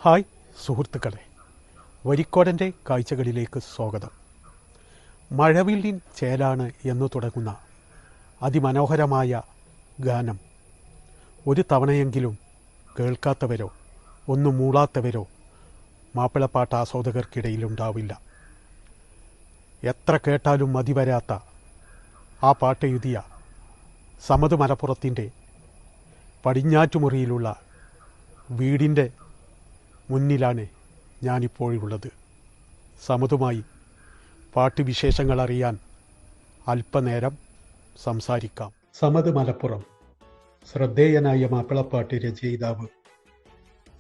Hi സുഹൃത്തുക്കളെ, വരിക്കോടൻ്റെ കാഴ്ചകളിലേക്ക് സ്വാഗതം. മഴവില്ലിൻ ചേലാണ് എന്നു തുടങ്ങുന്ന അതിമനോഹരമായ ഗാനം ഒരു തവണയെങ്കിലും കേൾക്കാത്തവരോ ഒന്നും മൂളാത്തവരോ മാപ്പിളപ്പാട്ട് ആസ്വാദകർക്കിടയിലുണ്ടാവില്ല. എത്ര കേട്ടാലും മതിവരാത്ത ആ പാട്ട് എഴുതിയ സമദ് മലപ്പുറത്തിൻ്റെ പടിഞ്ഞാറ്റുമുറിയിലുള്ള വീടിൻ്റെ മുന്നിലാണ് ഞാനിപ്പോഴുള്ളത്. സമതുമായി പാട്ട് വിശേഷങ്ങൾ അറിയാൻ അല്പനേരം സംസാരിക്കാം. സമദ് മലപ്പുറം ശ്രദ്ധേയനായ മാപ്പിളപ്പാട്ട് രചയിതാവ്.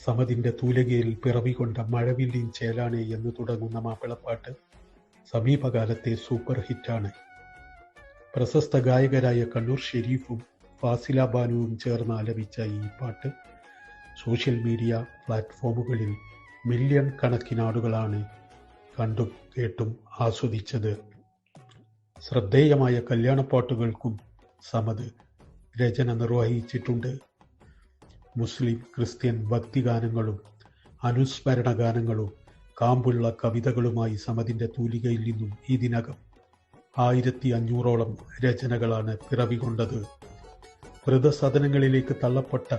സമദിൻ്റെ തൂലികയിൽ പിറവികൊണ്ട മഴവില്ലിൻ ചേലാണ് എന്ന് തുടങ്ങുന്ന മാപ്പിളപ്പാട്ട് സമീപകാലത്തെ സൂപ്പർ ഹിറ്റാണ്. പ്രശസ്ത ഗായകരായ കണ്ണൂർ ഷെരീഫും ഫാസില ബാനുവും ചേർന്ന് ആലപിച്ച ഈ പാട്ട് സോഷ്യൽ മീഡിയ പ്ലാറ്റ്ഫോമുകളിൽ മില്യൺ കണക്കിനാളുകളാണ് കണ്ടും കേട്ടും ആസ്വദിച്ചത്. ശ്രദ്ധേയമായ കല്യാണപ്പാട്ടുകൾക്കും സമദ് രചന നിർവഹിച്ചിട്ടുണ്ട്. മുസ്ലിം, ക്രിസ്ത്യൻ ഭക്തിഗാനങ്ങളും അനുസ്മരണ ഗാനങ്ങളും കാമ്പുള്ള കവിതകളുമായി സമദിൻ്റെ തൂലികയിൽ നിന്നും ഇതിനകം 1500ഓളം രചനകളാണ് പിറവികൊണ്ടത്. വൃദ്ധസദനങ്ങളിലേക്ക് തള്ളപ്പെട്ട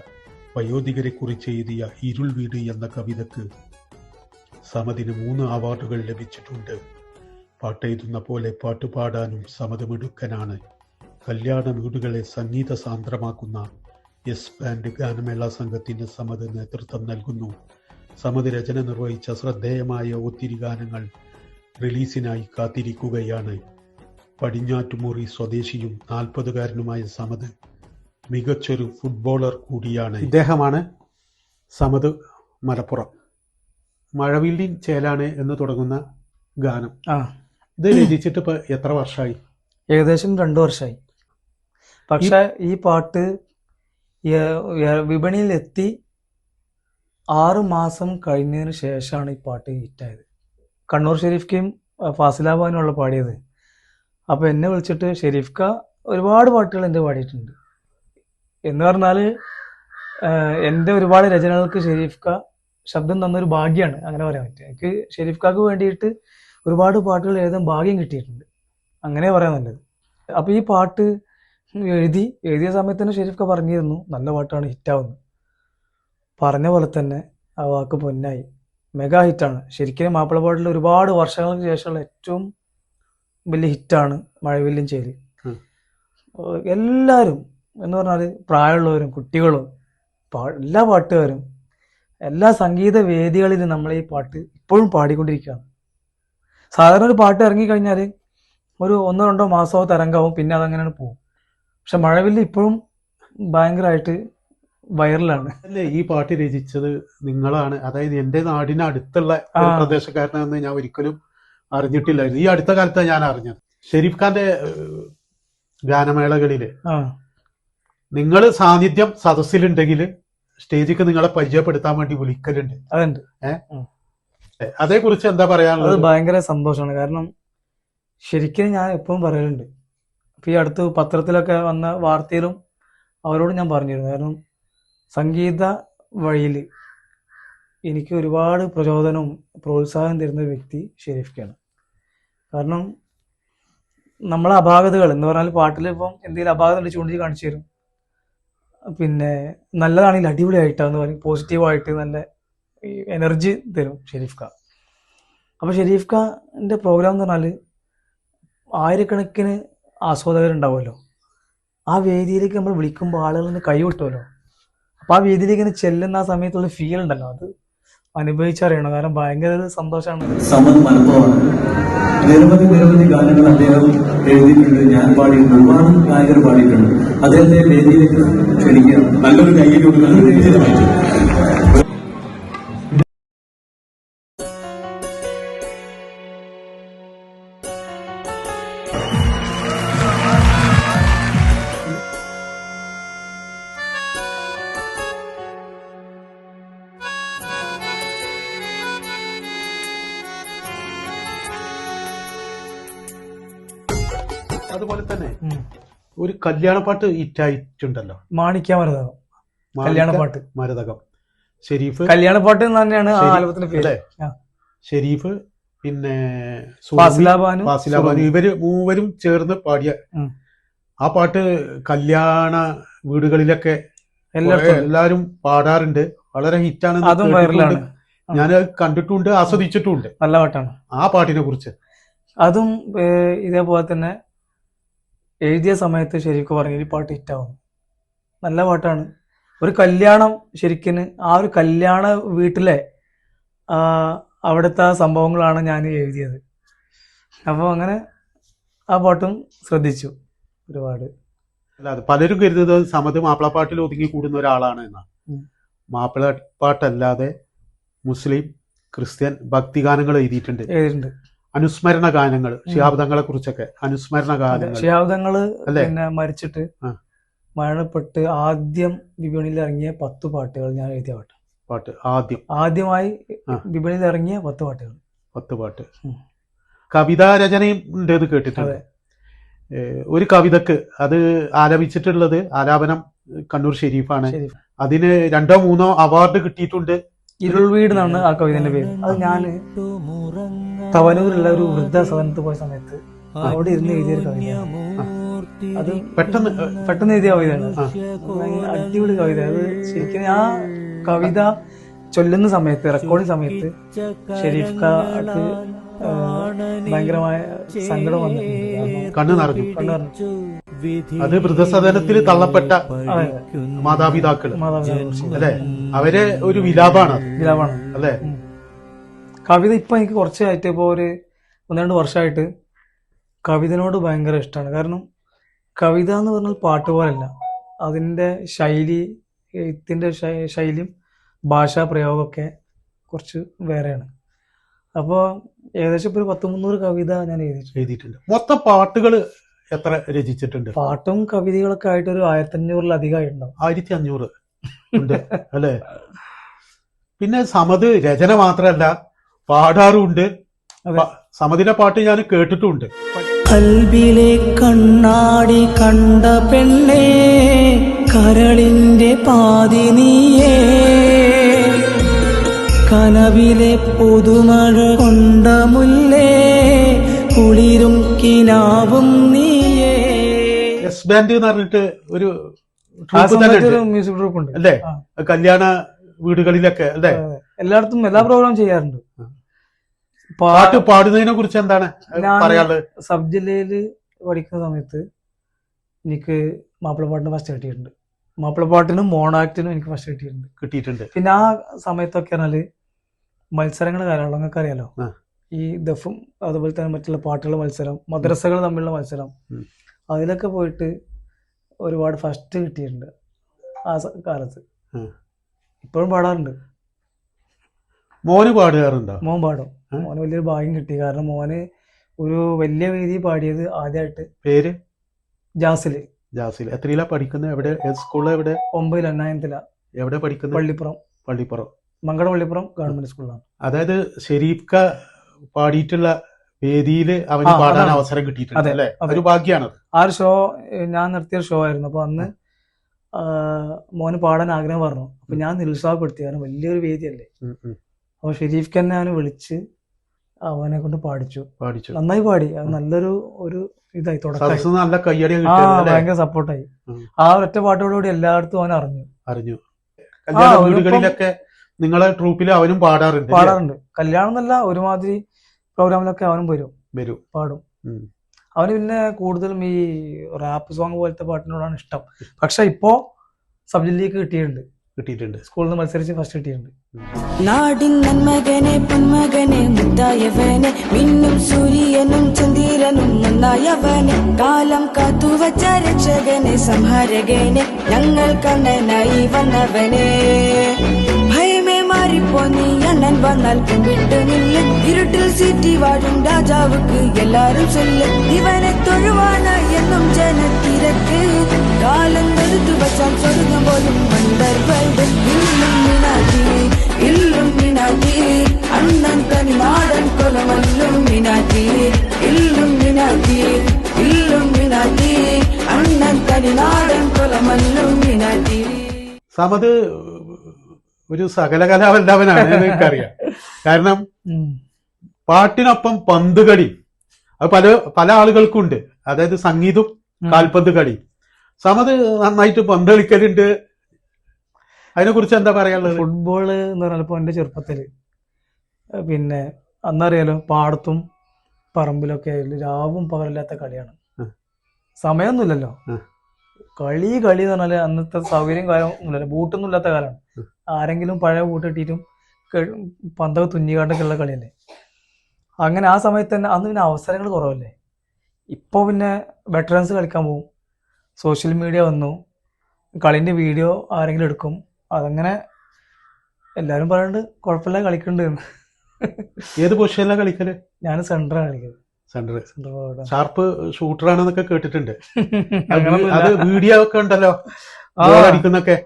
വയോധികരെ കുറിച്ച് എഴുതിയ ഇരുൾ വീട് എന്ന കവിതയ്ക്ക് സമദിന് 3 അവാർഡുകൾ ലഭിച്ചിട്ടുണ്ട്. പാട്ടെഴുതുന്ന പോലെ പാട്ടുപാടാനും സമദ് മിടുക്കനാണ്. കല്യാണ വീടുകളെ സംഗീത സാന്ദ്രമാക്കുന്ന എസ് ബാൻഡ് ഗാനമേള സംഘത്തിന് സമദ് നേതൃത്വം നൽകുന്നു. സമദ് രചന നിർവഹിച്ച ശ്രദ്ധേയമായ ഒത്തിരി ഗാനങ്ങൾ റിലീസിനായി കാത്തിരിക്കുകയാണ്. പടിഞ്ഞാറ്റുമുറി സ്വദേശിയും 40കാരനുമായ സമദ് മികച്ചൊരു ഫുട്ബോളർ കൂടിയാണ്. ഇദ്ദേഹമാണ് സമദ് മലപ്പുറം. മഴവില്ലിൻ ചേലാണ് എന്ന് തുടങ്ങുന്ന ഗാനം ഇത് രചിച്ചിട്ട് ഇപ്പൊ എത്ര വർഷമായി? ഏകദേശം 2 വർഷമായി. പക്ഷെ ഈ പാട്ട് വിപണിയിലെത്തി 6 മാസം കഴിഞ്ഞതിന് ശേഷമാണ് ഈ പാട്ട് ഹിറ്റായത്. കണ്ണൂർ ഷെരീഫ്ക്കയും ഫാസില ബാനുമുള്ള പാടിയത്. അപ്പോൾ എന്നെ വിളിച്ചിട്ട് ഷെരീഫ്ക്ക ഒരുപാട് പാട്ടുകൾ എൻ്റെ പാടിയിട്ടുണ്ട് എന്ന് പറഞ്ഞാൽ എൻ്റെ ഒരുപാട് രചനകൾക്ക് ഷെരീഫ്ക്ക ശബ്ദം തന്നൊരു ഭാഗ്യമാണ്, അങ്ങനെ പറയാൻ പറ്റും. എനിക്ക് ഷെരീഫ്ക്കാക്ക് വേണ്ടിയിട്ട് ഒരുപാട് പാട്ടുകൾ എഴുതാൻ ഭാഗ്യം കിട്ടിയിട്ടുണ്ട്, അങ്ങനെ പറയാൻ നല്ലത്. അപ്പോൾ ഈ പാട്ട് എഴുതിയ സമയത്ത് തന്നെ ഷെരീഫ്ക്ക പറഞ്ഞിരുന്നു നല്ല പാട്ടാണ്, ഹിറ്റാവുന്നത്. പറഞ്ഞ പോലെ തന്നെ ആ വാക്ക് പൊന്നായി, മെഗാ ഹിറ്റാണ്. ശരിക്കും മാപ്പിള പാട്ടിൽ ഒരുപാട് വർഷങ്ങൾക്ക് ശേഷമുള്ള ഏറ്റവും വലിയ ഹിറ്റാണ് മഴവില്ലിൻ ചേല്. എല്ലാവരും എന്ന് പറഞ്ഞാൽ പ്രായമുള്ളവരും കുട്ടികളും എല്ലാ പാട്ടുകാരും എല്ലാ സംഗീത വേദികളിലും നമ്മൾ ഈ പാട്ട് ഇപ്പോഴും പാടിക്കൊണ്ടിരിക്കുകയാണ്. സാധാരണ ഒരു പാട്ട് ഇറങ്ങിക്കഴിഞ്ഞാൽ ഒരു 1-2 മാസമോ തരംഗാവും, പിന്നെ അതങ്ങനെയാണ് പോകും. പക്ഷെ മഴവില്ല് ഇപ്പോഴും ഭയങ്കരമായിട്ട് വൈറലാണ്. അല്ലേ ഈ പാട്ട് രചിച്ചത് നിങ്ങളാണ്? അതായത് എൻ്റെ നാടിന് അടുത്തുള്ള പ്രദേശക്കാരനാണെന്ന് ഞാൻ ഒരിക്കലും അറിഞ്ഞിട്ടില്ലായിരുന്നു. ഈ അടുത്ത കാലത്താണ് ഞാൻ അറിഞ്ഞത്. ഷെരീഫ് ഖാന്റെ ഗാനമേളകളില് നിങ്ങൾ സാന്നിധ്യം സദസ്സിലുണ്ടെങ്കിൽ സ്റ്റേജിക്ക് നിങ്ങളെ പരിചയപ്പെടുത്താൻ വേണ്ടി വിളിക്കലുണ്ട്. അതേ കുറിച്ച് എന്താ പറയാനുള്ളത്? ഭയങ്കര സന്തോഷമാണ്. കാരണം ശരിക്കും ഞാൻ എപ്പോഴും പറയലുണ്ട്. ഇപ്പൊ ഈ അടുത്ത് പത്രത്തിലൊക്കെ വന്ന വാർത്തയിലും അവരോട് ഞാൻ പറഞ്ഞിരുന്നു. കാരണം സംഗീത വഴിയിൽ എനിക്ക് ഒരുപാട് പ്രചോദനവും പ്രോത്സാഹനം തരുന്ന വ്യക്തി ഷെരീഫ്ക്കാണ്. കാരണം നമ്മളെ അപാകതകൾ എന്ന് പറഞ്ഞാൽ പാട്ടിൽ ഇപ്പം എന്തെങ്കിലും അപാകത ഉണ്ട് ചൂണ്ടി കാണിച്ചു തരും. പിന്നെ നല്ലതാണെങ്കിൽ അടിപൊളിയായിട്ടാന്ന് പറയും, പോസിറ്റീവായിട്ട് നല്ല എനർജി തരും ഷെരീഫ് ഖാൻ. അപ്പോൾ ഷെരീഫ് ഖാൻ്റെ പ്രോഗ്രാം എന്ന് പറഞ്ഞാൽ ആയിരക്കണക്കിന് ആസ്വാദകരുണ്ടാവുമല്ലോ. ആ വേദിയിലേക്ക് നമ്മൾ വിളിക്കുമ്പോൾ ആളുകൾ കൈ വിട്ടുമല്ലോ. അപ്പോൾ ആ വേദിയിലേക്ക് ഇങ്ങനെ ചെല്ലുന്ന ആ സമയത്തുള്ള ഫീൽ ഉണ്ടല്ലോ, അത് അനുഭവിച്ചറിയണം. കാരണം ഭയങ്കര സന്തോഷമാണ്. സമദ് മലപ്പുറമാണ്. നിരവധി ഗാനങ്ങൾ അദ്ദേഹം എഴുതിയിട്ടുണ്ട്, ഞാൻ പാടിയിട്ടുണ്ട്, ഒരുപാട് ഗായകർ പാടിയിട്ടുണ്ട്. അദ്ദേഹത്തെ വേദിയിലേക്ക് ക്ഷണിക്കുക. നല്ലൊരു ഗായിക. അതുപോലെ തന്നെ ഒരു കല്യാണപ്പാട്ട് ഹിറ്റായിട്ടുണ്ടല്ലോ, മാണിക്യ മരതകം. കല്യാണപ്പാട്ട് മരതകം. ഷെരീഫ് കല്യാണ പാട്ട് എന്ന് തന്നെയാണ് ആ ശരി, ആൽബത്തിന്റെ പേര്. അല്ലേ? ആ. ഷെരീഫ് പിന്നെ ഫാസില ബാനു, ഫാസില ബാനു ഇവര് മൂവരും ചേർന്ന് പാടിയ ഉം. ആ പാട്ട് കല്യാണ വീടുകളിലൊക്കെ എല്ലായിടത്തും എല്ലാരും പാടാറുണ്ട്. വളരെ ഹിറ്റാണ്. അതും വൈറലാണ്. ഞാൻ കണ്ടിട്ടുണ്ട്, ആസ്വദിച്ചിട്ടുണ്ട്. നല്ല പാട്ടാണ്. ആ പാട്ടിനെ കുറിച്ച് അതും ഇതേപോലെ തന്നെ എഴുതിയ സമയത്ത് ശരിക്കും പറഞ്ഞു ഈ പാട്ട് ഹിറ്റാവും. നല്ല പാട്ടാണ്. ഒരു കല്യാണം ശരിക്കും ആ ഒരു കല്യാണ വീട്ടിലെ അവിടുത്തെ ആ സംഭവങ്ങളാണ് ഞാൻ എഴുതിയത്. അപ്പോൾ അങ്ങനെ ആ പാട്ടും ശ്രദ്ധിച്ചു ഒരുപാട്. അല്ലാതെ പലരും കരുതുന്നത് സമത് മാപ്പിളപ്പാട്ടിൽ ഒതുങ്ങി കൂടുന്ന ഒരാളാണ് എന്നാണ്. മാപ്പിളപ്പാട്ടല്ലാതെ മുസ്ലിം, ക്രിസ്ത്യൻ ഭക്തിഗാനങ്ങൾ എഴുതിയിട്ടുണ്ട്. അനുസ്മരണ ഗാനങ്ങൾ, ശിഹാബ്ദങ്ങളെ കുറിച്ചൊക്കെ അനുസ്മരണ ഗാനങ്ങൾ. ശിഹാബ്ദങ്ങള് പിന്നെ മരിച്ചിട്ട് മരണപ്പെട്ട് ആദ്യം വിപണിയിൽ ഇറങ്ങിയ 10 പാട്ടുകൾ ഞാൻ എഴുതിയ പാട്ട്. ആദ്യമായി വിപണിയിൽ ഇറങ്ങിയ 10 പാട്ടുകൾ. കവിതാ രചനയും ഉണ്ട് കേട്ടിട്ടുണ്ട്. ഒരു കവിതക്ക് അത് ആലപിച്ചിട്ടുള്ളത് ആലാപനം കണ്ണൂർ ഷെരീഫാണ്. അതിന് 2 or 3 അവാർഡ് കിട്ടിയിട്ടുണ്ട്. ഇരുൾവീട് എന്നാണ് ആ കവിതന്റെ പേര്. അത് ഞാൻ തവനൂരുള്ള ഒരു വൃദ്ധസദനത്ത് പോയ സമയത്ത് അവിടെ ഇരുന്ന് എഴുതിയൊരു കവിതയാണ്. അത് പെട്ടെന്ന് എഴുതിയ കവിതയാണ്. അടിപൊളി കവിത. അത് ശരിക്കും ആ കവിത ചൊല്ലുന്ന സമയത്ത്, റെക്കോർഡിംഗ് സമയത്ത് ഷെരീഫ്ക്ക് ഭയങ്കരമായ സങ്കടം വന്നിട്ടുണ്ട്. കണ്ണു നിറഞ്ഞു. അത് വൃദ്ധസദനത്തിൽ തള്ളപ്പെട്ട മാതാപിതാക്കള് അല്ലെ, അവരെ ഒരു വിലാപാണ് അല്ലെ. കവിത ഇപ്പൊ എനിക്ക് കുറച്ചായിട്ട്, ഇപ്പൊ ഒരു 1-2 വർഷമായിട്ട് കവിതനോട് ഭയങ്കര ഇഷ്ടമാണ്. കാരണം കവിത എന്ന് പറഞ്ഞാൽ പാട്ട് പോലല്ല. അതിന്റെ ശൈലി, എഴുത്തിന്റെ ശൈലിയും ഭാഷാ പ്രയോഗമൊക്കെ കുറച്ച് വേറെയാണ്. അപ്പോൾ ഏകദേശം ഇപ്പൊ ഒരു 100-300 കവിത ഞാൻ എഴുതിയിട്ടുണ്ട്. മൊത്തം പാട്ടുകൾ എത്ര രചിച്ചിട്ടുണ്ട്? പാട്ടും കവിതകളൊക്കെ ആയിട്ട് ഒരു 1500-ലധികമായി ഉണ്ടാവും. 1500 ഉണ്ട് അല്ലെ. പിന്നെ സമത് രചന മാത്രല്ല പാടാറുണ്ട്. സമതിന്റെ പാട്ട് ഞാൻ കേട്ടിട്ടുണ്ട്. കൽബിലെ കണ്ണാടി കണ്ട പെണ്ണേ, കരളിന്റെ പാതി നീയേ, കനവിലെ പുതുമഴ കൊണ്ട മുല്ലേ, കുളിരും കിനാവും നീയേ. എസ് ബാൻഡ് എന്ന് പറഞ്ഞിട്ട് ഒരു മ്യൂസിക് ഗ്രൂപ്പ് ഉണ്ട് അല്ലേ, കല്യാണ വീടുകളിലൊക്കെ അല്ലേ, എല്ലായിടത്തും എല്ലാ പ്രോഗ്രാം ചെയ്യാറുണ്ട്. പാട്ട് പാടുന്നതിനെ കുറിച്ച് എന്താണ് പറയാനുള്ളത്? സബ് ജില്ലയില് പഠിക്കുന്ന സമയത്ത് എനിക്ക് മാപ്പിളപ്പാട്ടിന് ഫസ്റ്റ് കിട്ടിയിട്ടുണ്ട്. മാപ്പിളപ്പാട്ടിനും മോണാക്ടിനും എനിക്ക് ഫസ്റ്റ് കിട്ടിയിട്ടുണ്ട്. പിന്നെ ആ സമയത്തൊക്കെ പറഞ്ഞാല് മത്സരങ്ങൾ കാര്യമുള്ളൂ, നിങ്ങൾക്ക് അറിയാലോ. ഈ ദഫും അതുപോലെ തന്നെ മറ്റുള്ള പാട്ടുകളുടെ മത്സരം, മദ്രസകൾ തമ്മിലുള്ള മത്സരം, അതിലൊക്കെ പോയിട്ട് ഒരുപാട് ഫസ്റ്റ് കിട്ടിയിട്ടുണ്ട് ആ കാലത്ത്. ഇപ്പോഴും പാടാറുണ്ട്. മോന് പാടുകാറുണ്ടോ? മോൻ പാടും. മോന് വലിയൊരു ഭാഗ്യം കിട്ടി. കാരണം മോന് ഒരു വലിയ വേദി പാടിയത് ആദ്യമായിട്ട്. പേര്? ജാസില്. എത്രയിലാ പഠിക്കുന്നത്? എവിടെ? സ്കൂളിൽ എവിടെ? 9th 9th എവിടെ പഠിക്കുന്നത്? പള്ളിപ്പുറം മങ്കട പള്ളിപ്പുറം ഗവൺമെന്റ് സ്കൂളിലാണ്. അതായത് ഷെരീഫ്ക പാടിയിട്ടുള്ള വേദിയില് അവന് പാടാൻ അവസരം കിട്ടിയിട്ടുണ്ട് അല്ലേ? അതൊരു ഭാഗ്യാണ്. ആ ഒരു ഷോ ഞാൻ നടത്തിയ ഷോ ആയിരുന്നു. അപ്പൊ അന്ന് മോന് പാടാൻ ആഗ്രഹം പറഞ്ഞു. അപ്പൊ ഞാൻ നിരുത്സാഹപ്പെടുത്തി. കാരണം വലിയൊരു വേദിയല്ലേ. അപ്പൊ ഷെരീഫ്ക്ക് തന്നെ അവനെ വിളിച്ച് അവനെ കൊണ്ട് പാടിച്ചു. നന്നായി പാടി. അത് നല്ലൊരു ഇതായി തുടക്കം. നല്ല കയ്യടി, ഭയങ്കര സപ്പോർട്ടായി. ആ ഒറ്റ പാട്ടോടുകൂടി എല്ലായിടത്തും അവൻ അറിഞ്ഞു. വീടുകളിലൊക്കെ നിങ്ങളെ ട്രൂപ്പിൽ അവനും പാടാറുണ്ട്. കല്യാണം എന്നല്ല, ഒരുമാതിരി പ്രോഗ്രാമിലൊക്കെ അവനും പാടും. അവന് പിന്നെ കൂടുതലും ഈ റാപ്പ് സോങ് പോലത്തെ പാട്ടിനോടാണ് ഇഷ്ടം. പക്ഷെ ഇപ്പോ സബ് ജില്ലക്ക് കിട്ടിയിട്ടുണ്ട്. സ്കൂളിൽ നിന്ന് മത്സരിച്ച് ഫസ്റ്റ് കിട്ടിയിട്ടുണ്ട്. നാടിൻ നന്മകനെ പൊന്മകനെ മുത്തായവനെ, മിന്നും സൂര്യനും ചന്ദ്രനും ഒന്നായവനെ, കാലം കാത്തുവച്ച രക്ഷകനെ സംഹാരകനെ, ഞങ്ങൾ കണ്ണനായി വന്നവനെ. ഭയമേ മാറിപ്പോ നീ അണ്ണൻ വന്നാൽ കുമ്പിട്ട് നില്ല്, ഇരുട്ടിൽ സീറ്റി വാഴും രാജാവുക്ക് എല്ലാരും ചൊല്ല്, ഇവനെ തൊഴുവാണ് എന്നും ജനത്തിരക്ക്, കാലം എടുത്തു വച്ചാൽ സ്വർഗം പോലും മണ്ടർവൈഡ്. ഇല്ലുമിനാറ്റി അണ്ണൻ തനിനാടൻ കൊലമല്ലുമിനാറ്റി, ഇല്ലുമിനാറ്റി അണ്ണൻ തനിനാടൻ കൊലമല്ലുമിനാറ്റി. സമത് ഒരു സകലകലാവല്ലവനാണ് എന്ന് എനിക്കറിയാം. കാരണം പാട്ടിനൊപ്പം പന്ത് കളി അത് പല പല ആളുകൾക്കും ഉണ്ട്. അതായത് സംഗീതം, കാൽപന്ത് കളി. സമത് നന്നായിട്ട് പന്ത് കളിക്കലുണ്ട്. അതിനെ കുറിച്ച് എന്താ പറയാനുള്ളത്? ഫുട്ബോള് എന്ന് പറഞ്ഞാൽ എന്റെ ചെറുപ്പത്തില് പിന്നെ അന്നറിയാലോ പാടത്തും പറമ്പിലൊക്കെ രാവും പകലില്ലാത്ത കളിയാണ്. സമയമൊന്നുമില്ലല്ലോ. കളി എന്ന് പറഞ്ഞാല് അന്നത്തെ സൗകര്യം കാര്യമൊന്നുമില്ലല്ലോ. ബൂട്ടൊന്നും ഇല്ലാത്ത കാലമാണ്. ആരെങ്കിലും പഴയ ബൂട്ട് ഇട്ടിട്ടും പന്തൊക്കെ തുന്നിക്കാണ്ടൊക്കെ ഉള്ള കളിയല്ലേ. അങ്ങനെ ആ സമയത്ത് തന്നെ അന്ന് പിന്നെ അവസരങ്ങൾ കുറവല്ലേ. ഇപ്പോൾ പിന്നെ വെറ്ററൻസ് കളിക്കാൻ പോകും, സോഷ്യൽ മീഡിയ വന്നു, കളിൻ്റെ വീഡിയോ ആരെങ്കിലും എടുക്കും, അതങ്ങനെ എല്ലാവരും പറയുന്നുണ്ട് കുഴപ്പമില്ല കളിക്കുന്നുണ്ട്. ഏത് പൊസിഷനിലാണ് കളിക്കല്? ഞാൻ സെന്ററാണ് കളിക്കുന്നത്. സെന്റർ ഷാർപ്പ് ഷൂട്ടറാണെന്നൊക്കെ കേട്ടിട്ടുണ്ട്. അത് വീഡിയോ ഒക്കെ ഉണ്ടല്ലോ അടിക്കുന്നൊക്കെ.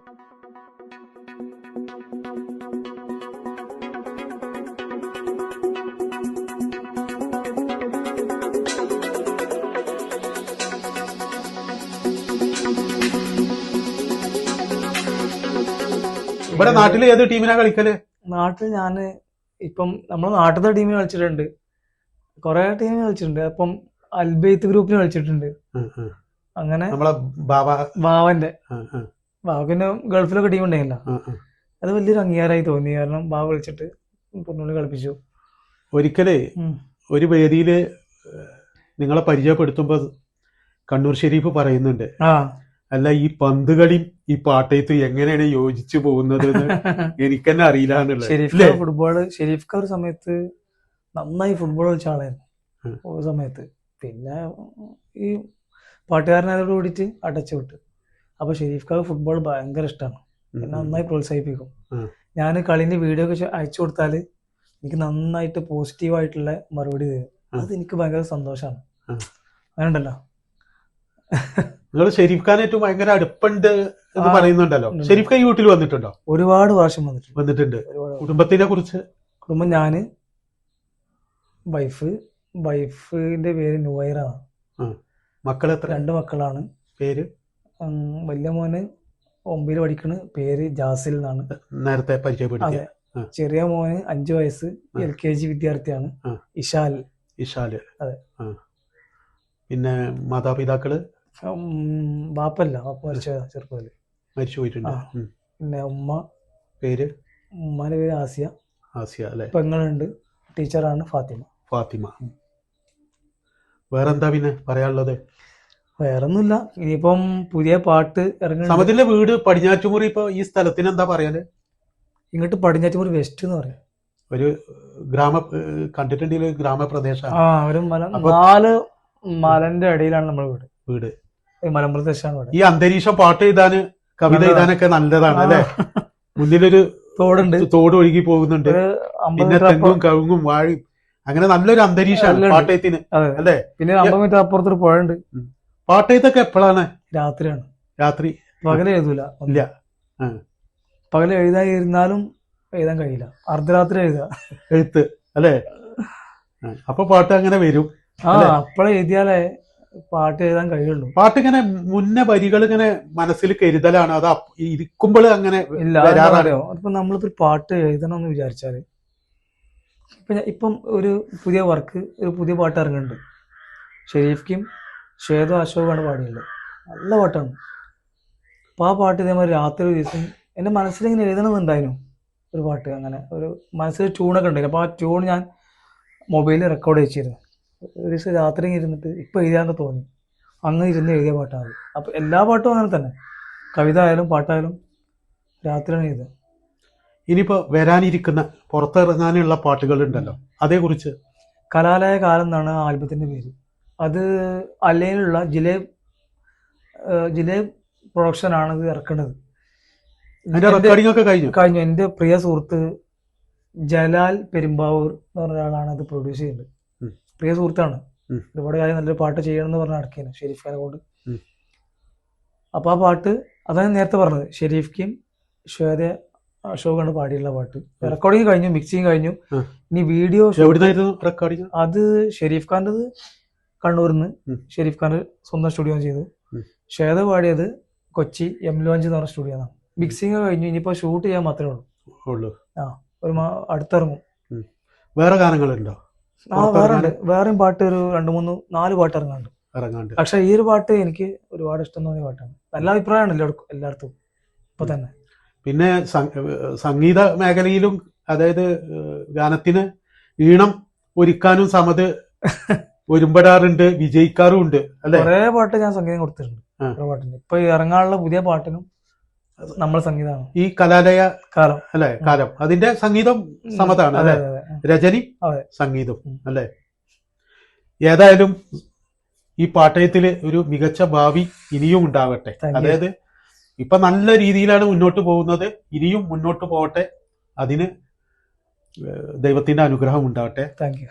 ഇവിടെ നാട്ടില് ഏത് ടീമിനാ കളിക്കല്? നാട്ടിൽ ഞാന് ഇപ്പം നമ്മളെ നാട്ടിലത്തെ ടീമിന് കളിച്ചിട്ടുണ്ട്, കൊറേ ടീമിന് കളിച്ചിട്ടുണ്ട്. അപ്പം അൽബൈത്ത് ഗ്രൂപ്പിന് കളിച്ചിട്ടുണ്ട്. അങ്ങനെ നമ്മളെ ബാവന്റെ ബാവന്റെ ഗൾഫിലൊക്കെ ടീം ഉണ്ടായില്ല. അത് വലിയൊരു അംഗീകാരമായി തോന്നി. കാരണം ബാവ കളിച്ചിട്ട് പൊന്നുള്ളി കളിപ്പിച്ചു. ഒരിക്കലേ ഒരു വേദിയില് നിങ്ങളെ പരിചയപ്പെടുത്തുമ്പോ കണ്ണൂർ ഷെരീഫ് പറയുന്നുണ്ട്, അല്ല ഈ പന്ത് കളിയും ഈ പാട്ടയത്ത് എങ്ങനെയാണ് യോജിച്ചു പോകുന്നത് എനിക്ക് തന്നെ അറിയില്ല എന്നുള്ളത്. ഷെരീഫ് ഒരു സമയത്ത് നന്നായി ഫുട്ബോൾ കളിച്ച ആളായിരുന്നു ഒരു സമയത്ത്. പിന്നെ ഈ പാട്ടുകാരനായതോട് കൂടിയിട്ട് അടച്ചു വിട്ട്. അപ്പൊ ഷെരീഫ് ഫുട്ബോൾ ഭയങ്കര ഇഷ്ടമാണ്, എന്നെ നന്നായി പ്രോത്സാഹിപ്പിക്കും. ഞാൻ കളിന്റെ വീഡിയോ ഒക്കെ അയച്ചു കൊടുത്താല് എനിക്ക് നന്നായിട്ട് പോസിറ്റീവായിട്ടുള്ള മറുപടി തരും. അത് എനിക്ക് ഭയങ്കര സന്തോഷമാണ്. അങ്ങനെ ഉണ്ടല്ലോ. നിങ്ങൾ ഷെരീഫ് ഖാനായിട്ട് ഭയങ്കര അടുപ്പുണ്ട് എന്ന് പറയുന്നുണ്ടല്ലോ. ഷെരീഫ് ഖാൻ ഈ വീട്ടിൽ വന്നിട്ടുണ്ടോ? ഒരുപാട് പ്രാവശ്യം വന്നിട്ടുണ്ട്. കുടുംബത്തിനെ കുറിച്ച്? കുടുംബം ഞാന്, വൈഫിന്റെ പേര് നുവൈറാണ്. മക്കൾ എത്ര? 2 മക്കളാണ്. പേര്? വലിയ മോന് 9 പഠിക്കണ്, പേര് ജാസിൽ എന്നാണ്. നേരത്തെ പരിചയപ്പെടുത്തി. ചെറിയ മോന് 5 വയസ്സ്, LKG വിദ്യാർത്ഥിയാണ്, ഇഷാൽ. അതെ. പിന്നെ മാതാപിതാക്കള്? ബാപ്പല്ല, ബാപ്പ ചെറുപ്പത്തില് മരിച്ചു പോയിട്ടുണ്ട്. പിന്നെ ഉമ്മ, പേര്? ഉമ്മാന്റെ പേര് ആസിയ. അല്ലെ? പെങ്ങളുണ്ട്, ടീച്ചറാണ്, ഫാത്തിമ. വേറെന്താ പിന്നെ പറയാനുള്ളത്? വേറൊന്നുമില്ല. ഇനിയിപ്പം പുതിയ പാട്ട് ഇറങ്ങുന്നുണ്ട്. സമതിന്റെ വീട് പടിഞ്ഞാറ്റുമുറി. ഇപ്പൊ ഈ സ്ഥലത്തിന് എന്താ പറയാല്? ഇങ്ങോട്ട് പടിഞ്ഞാറ്റുമുറി വെസ്റ്റ് എന്ന് പറയാം. ഒരു കണ്ടിട്ടുണ്ടെങ്കിൽ ഗ്രാമപ്രദേശമാണ്. ഒരു 4 മലന്റെ ഇടയിലാണ് നമ്മുടെ വീട്. മലമ്പ്രദേശമാണ് ഇവിടെ. ഈ അന്തരീക്ഷം പാട്ട് എഴുതാന്, കവിത എഴുതാനൊക്കെ നല്ലതാണ് അല്ലെ? മുന്നിലൊരു തോട് ഒഴുകി പോകുന്നുണ്ട്. പിന്നെ തെങ്ങും കവുങ്ങും വാഴയും, അങ്ങനെ നല്ലൊരു അന്തരീക്ഷമാണ് പാട്ടയത്തിന് അല്ലേ? പിന്നെ 50 മീറ്റർ അപ്പുറത്തൊരു പുഴയുണ്ട്. പാട്ടയത്തൊക്കെ എപ്പോഴാണ്? രാത്രിയാണ്. രാത്രി? പകല് എഴുതൂല. ഇല്ല. പകല് എഴുതാൻ എഴുതാൻ കഴിയില്ല. അർദ്ധരാത്രി എഴുത്ത് അല്ലേ? അപ്പൊ പാട്ട് അങ്ങനെ വരും. അപ്പോഴെ എഴുതിയാലേ പാട്ട് എഴുതാൻ കഴിയുള്ളൂ. പാട്ട് ഇങ്ങനെ മുന്നേ വരികൾ ഇങ്ങനെ മനസ്സിൽ കരുതലാണ്, അത് ഇരിക്കുമ്പോൾ അങ്ങനെ ഇല്ല. ഇപ്പൊ നമ്മളിപ്പോ പാട്ട് എഴുതണം എന്ന് വിചാരിച്ചാല് ഇപ്പം ഒരു പുതിയ പാട്ട് ഇറങ്ങുന്നുണ്ട്. ഷെരീഫ്ക്കും ഷേദോ അശോകാണ് പാടിയുള്ളത്. നല്ല പാട്ടാണ്. അപ്പൊ ആ പാട്ട് ഇതേമാതിരി രാത്രി ഒരു ദിവസം എന്റെ മനസ്സിലിങ്ങനെ എഴുതണമെന്നുണ്ടായിരുന്നു ഒരു പാട്ട്. അങ്ങനെ ഒരു മനസ്സിൽ ട്യൂണൊക്കെ ഉണ്ടായിരുന്നു. അപ്പൊ ആ ട്യൂൺ ഞാൻ മൊബൈലിൽ റെക്കോർഡ് വെച്ചിരുന്നു. ഒരു ദിവസം രാത്രി ഇരുന്നിട്ട് ഇപ്പൊ എഴുതാന്ന് തോന്നി, അങ്ങ് ഇരുന്ന് എഴുതിയ പാട്ടാണ്. അപ്പൊ എല്ലാ പാട്ടും അങ്ങനെ തന്നെ, കവിത ആയാലും പാട്ടായാലും രാത്രിയാണ് എഴുതുക. ഇനിയിപ്പോ വരാനിരിക്കുന്ന പുറത്തിറങ്ങാനുള്ള പാട്ടുകൾ ഉണ്ടല്ലോ, അതേക്കുറിച്ച്? കലാലയ കാലം എന്നാണ് ആൽബത്തിന്റെ പേര്. അത് അല്ലയിലുള്ള ജിലേബ് പ്രൊഡക്ഷൻ ആണ് ഇത് ഇറക്കുന്നത്. റെക്കോർഡിംഗ് ഒക്കെ കഴിഞ്ഞു. എന്റെ പ്രിയ സുഹൃത്ത് ജലാൽ പെരുമ്പാവൂർ എന്ന് പറഞ്ഞ ഒരാളാണ് അത് പ്രൊഡ്യൂസ് ചെയ്യുന്നത്. പ്രിയ സുഹൃത്താണ്. ഒരുപാട് കാര്യം നല്ലൊരു പാട്ട് ചെയ്യണം എന്ന് പറഞ്ഞ നടക്കിയാണ് ഷെരീഫ് ഖാനെ കൊണ്ട്. അപ്പൊ ആ പാട്ട് അതാണ് നേരത്തെ പറഞ്ഞത്, ഷെരീഫ്ക്കും ശ്വേത അശോകാണ് പാടിയുള്ള പാട്ട്. റെക്കോർഡിങ് കഴിഞ്ഞു, മിക്സിങ് കഴിഞ്ഞു. ഇനി വീഡിയോ റെക്കോർഡിംഗ് അത് ഷെരീഫ് ഖാൻ്റെത് കണ്ണൂരിന്ന് ഷെരീഫ് ഖാൻ സ്വന്തം സ്റ്റുഡിയോ ചെയ്തു. ശ്വേത പാടിയത് കൊച്ചി M Lounge എന്ന് പറഞ്ഞ സ്റ്റുഡിയോ ആണ്. മിക്സിങ് കഴിഞ്ഞു, ഇനിയിപ്പോ ഷൂട്ട് ചെയ്യാൻ മാത്രമേ ഉള്ളൂ. ഉള്ളു. അടുത്തിറങ്ങും. വേറെ ഗാനങ്ങളുണ്ടോ? വേറെ ഉണ്ട്. വേറെയും പാട്ട് ഒരു 2-3-4 പാട്ട് ഇറങ്ങാണ്ട്. പക്ഷെ ഈ ഒരു പാട്ട് എനിക്ക് ഒരുപാട് ഇഷ്ടം തോന്നിയ പാട്ടാണ്. നല്ല അഭിപ്രായമാണ് എല്ലായിടത്തും ഇപ്പൊ തന്നെ. പിന്നെ സംഗീത മേഖലയിലും, അതായത് ഗാനത്തിന് ഈണം ഒരുക്കാനും സമത് ഒരുമ്പെടാറുണ്ട്, വിജയിക്കാറും ഉണ്ട് അല്ലെ? കുറെ പാട്ട് ഞാൻ സംഗീതം കൊടുത്തിട്ടുണ്ട്. പാട്ടിന് ഇപ്പൊ ഇറങ്ങാനുള്ള പുതിയ പാട്ടിനും നമ്മൾ സംഗീതമാണ്. ഈ കലാലയ കാലം അല്ലെ, കാലം അതിന്റെ സംഗീതം സമതാണ് അല്ലെ? രജനി സംഗീതം അല്ലെ? ഏതായാലും ഈ പാട്ടയത്തില് ഒരു മികച്ച ഭാവി ഇനിയും ഉണ്ടാവട്ടെ. അതായത് ഇപ്പൊ നല്ല രീതിയിലാണ് മുന്നോട്ട് പോകുന്നത്, ഇനിയും മുന്നോട്ട് പോകട്ടെ. അതിന് ദൈവത്തിന്റെ അനുഗ്രഹം ഉണ്ടാവട്ടെ. Thank you.